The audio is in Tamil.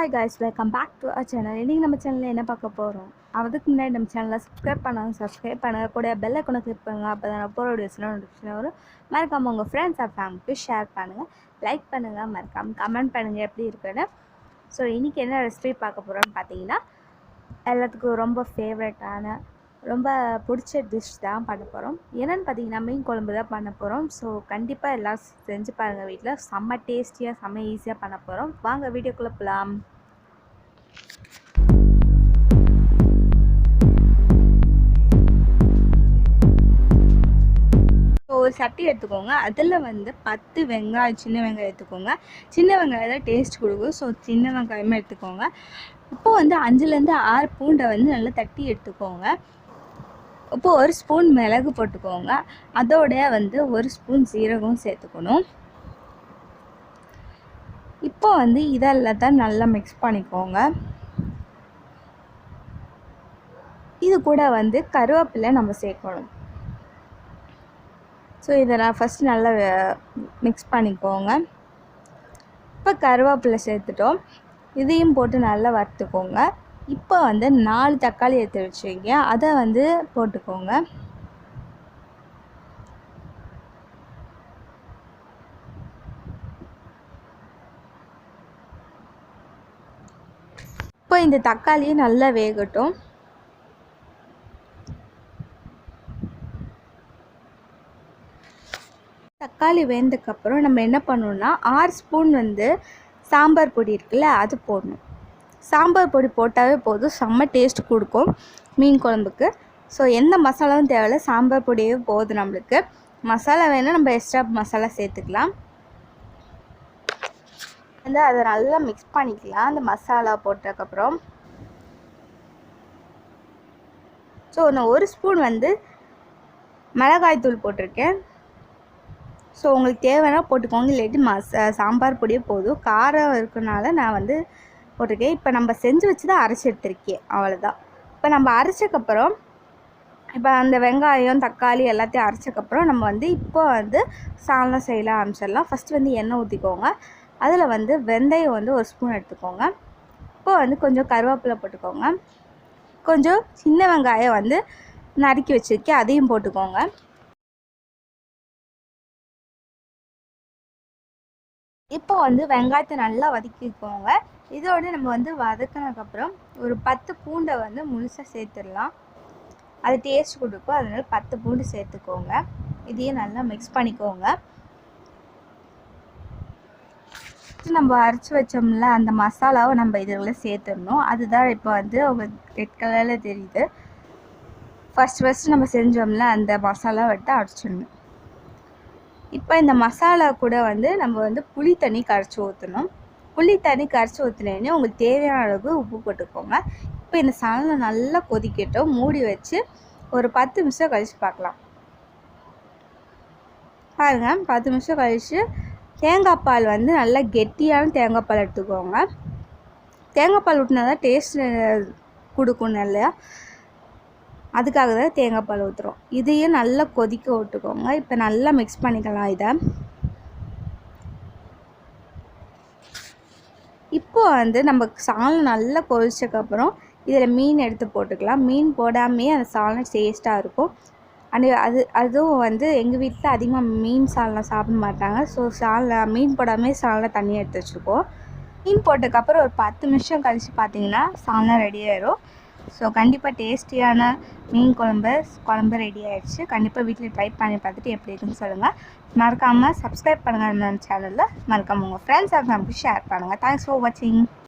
Hi guys, welcome back to our channel. இன்னைக்கு நம்ம சேனல்ல என்ன பார்க்க போறோம்? அதுக்கு முன்னாடி நம்ம சேனலை சப்ஸ்கிரைப் பண்ணுங்க கூட பெல் ஐகானை கிளிக் பண்ணுங்க. அப்பதான் நான் போற வீடியோஸ்லாம் நோட்டிஃபிகேஷன் வரும். மறக்காம உங்க ஃப்ரெண்ட்ஸ் அண்ட் ஃபேமிலிக்கு ஷேர் பண்ணுங்க, லைக் பண்ணுங்க, மறக்காம கமெண்ட் பண்ணுங்க எப்படி இருக்குன்னு. ஸோ இன்னைக்கு என்ன ரெசிபி பார்க்க போறோம்னு பார்த்தீங்கன்னா எல்லாத்துக்கும் ரொம்ப ஃபேவரட்டான ரொம்ப பிடிச்ச டிஷ் தான் பண்ண போகிறோம். என்னென்னு பார்த்தீங்கன்னா மீன் குழம்பு தான் பண்ண போகிறோம். ஸோ கண்டிப்பாக எல்லாம் செஞ்சு பாருங்கள் வீட்டில். செம்ம டேஸ்டியாக செம்ம ஈஸியாக பண்ண போகிறோம். வாங்க வீடியோக்குள்ளே போகலாம். ஒரு சட்டி எடுத்துக்கோங்க. அதில் 10 வெங்காயம், சின்ன வெங்காயம் எடுத்துக்கோங்க. சின்ன வெங்காயம் தான் டேஸ்ட் கொடுக்கும். ஸோ சின்ன வெங்காயமே எடுத்துக்கோங்க. இப்போது 5லேருந்து 6 பூண்டை நல்லா தட்டி எடுத்துக்கோங்க. இப்போது 1 ஸ்பூன் மிளகு போட்டுக்கோங்க. அதோட 1 ஸ்பூன் சீரகம் சேர்த்துக்கணும். இப்போ இதெல்லாம் தான் நல்லா மிக்ஸ் பண்ணிக்கோங்க. இது கூட கருவேப்பிலை நம்ம சேர்க்கணும். ஸோ இதை நான் ஃபஸ்ட்டு நல்லா மிக்ஸ் பண்ணிக்கோங்க. இப்போ கருவேப்பிலை சேர்த்துட்டோம். இதையும் போட்டு நல்லா வறுத்துக்கோங்க. இப்போ 4 தக்காளி எடுத்து வச்சுங்க, அதை போட்டுக்கோங்க. இப்போ இந்த தக்காளியை நல்லா வேகட்டும். தக்காளி வெந்ததுக்கப்புறம் நம்ம என்ன பண்ணணும்னா 6 ஸ்பூன் சாம்பார் பொடி இருக்குல்ல, அது போடணும். சாம்பார் பொடி போட்டாவே போதும், செம்ம டேஸ்ட் கொடுக்கும் மீன் குழம்புக்கு. ஸோ எந்த மசாலாவும் தேவையில்லை, சாம்பார் பொடியே போதும் நம்மளுக்கு. மசாலா வேணால் நம்ம எக்ஸ்ட்ரா மசாலா சேர்த்துக்கலாம். அதை நல்லா மிக்ஸ் பண்ணிக்கலாம். அந்த மசாலா போட்டதுக்கப்புறம் ஸோ நான் 1 ஸ்பூன் மிளகாய்த்தூள் போட்டிருக்கேன். ஸோ உங்களுக்கு தேவைன்னா போட்டுக்கோங்க, இல்லாட்டி சாம்பார் பொடியே போதும். காரம் இருக்கனால நான் போட்டிருக்கேன். இப்போ நம்ம செஞ்சு வச்சு தான் அரைச்சி எடுத்துருக்கேன், அவ்வளோதான். இப்போ நம்ம அரைச்சக்கப்புறம் இப்போ அந்த வெங்காயம் தக்காளி எல்லாத்தையும் அரைச்சக்கப்புறம் நம்ம இப்போ சால்னா செய்யலாம் ஆரம்பிச்சிடலாம். ஃபஸ்ட்டு எண்ணெய் ஊற்றிக்கோங்க. அதில் வெந்தயம் 1 ஸ்பூன் எடுத்துக்கோங்க. இப்போ கொஞ்சம் கருவேப்பிலை போட்டுக்கோங்க. கொஞ்சம் சின்ன வெங்காயம் நறுக்கி வச்சுருக்கேன், அதையும் போட்டுக்கோங்க. இப்போ வெங்காயத்தை நல்லா வதக்கிக்கோங்க. இதோடு நம்ம வதக்கினதுக்கப்புறம் ஒரு 10 பூண்டை முழுசாக சேர்த்துடலாம். அது டேஸ்ட் கொடுக்கும், அதனால் 10 பூண்டு சேர்த்துக்கோங்க. இதையும் நல்லா மிக்ஸ் பண்ணிக்கோங்க. நம்ம அரைச்சி வச்சோம்ல அந்த மசாலாவை நம்ம இதில் சேர்த்துடணும். அதுதான் இப்போ உங்களுக்கு ரெட் கலரில் தெரியுது. ஃபஸ்ட்டு நம்ம செஞ்சோம்ல அந்த மசாலா அரைச்சிடணும். இப்போ இந்த மசாலா கூட நம்ம புளி தண்ணி கரைச்சி ஊற்றணும். புளி தண்ணி கரைச்சி ஊற்றினோடனே உங்களுக்கு தேவையான அளவு உப்பு போட்டுக்கோங்க. இப்போ இந்த சால்னா நல்லா கொதிக்கட்டும். மூடி வச்சு ஒரு 10 நிமிஷம் கழித்து பார்க்கலாம். பாருங்கள், 10 நிமிஷம் கழித்து தேங்காய் பால் நல்லா கெட்டியான தேங்காய் பால் எடுத்துக்கோங்க. தேங்காய் பால் ஊற்றினா தான் டேஸ்ட் கொடுக்கும் நல்லா, அதுக்காக தான் தேங்காய் பால் ஊற்றுறோம். இதையும் நல்லா கொதிக்க விட்டுக்கோங்க. இப்போ நல்லா மிக்ஸ் பண்ணிக்கலாம் இதை. இப்போது நம்ம சால்னா நல்லா கொதிச்சக்கப்புறம் இதில் மீன் எடுத்து போட்டுக்கலாம். மீன் போடாமே அந்த சால்னா டேஸ்ட்டாக இருக்கும். அதுவும் எங்கள் வீட்டில் அதிகமாக மீன் சால்னா சாப்பிட மாட்டாங்க. ஸோ மீன் போடாமே சால்னா தண்ணியாக எடுத்து வச்சுருக்கோம். மீன் போட்டதுக்கப்புறம் ஒரு 10 நிமிஷம் கழித்து பார்த்தீங்கன்னா சால்னா ரெடி ஆயிடும். ஸோ கண்டிப்பாக டேஸ்டியான மீன் குழம்பு ரெடி ஆகிடுச்சு. கண்டிப்பாக வீட்டில் ட்ரை பண்ணி பார்த்துட்டு எப்படி இருக்குன்னு சொல்லுங்கள். மறக்காமல் சப்ஸ்கிரைப் பண்ணுங்கள் நம்ம சேனலில். மறக்காமல் உங்கள் ஃப்ரெண்ட்ஸ் அண்ட் ஃபேமிலிக்கு ஷேர் பண்ணுங்கள். தேங்க்ஸ் ஃபார் வாட்சிங்.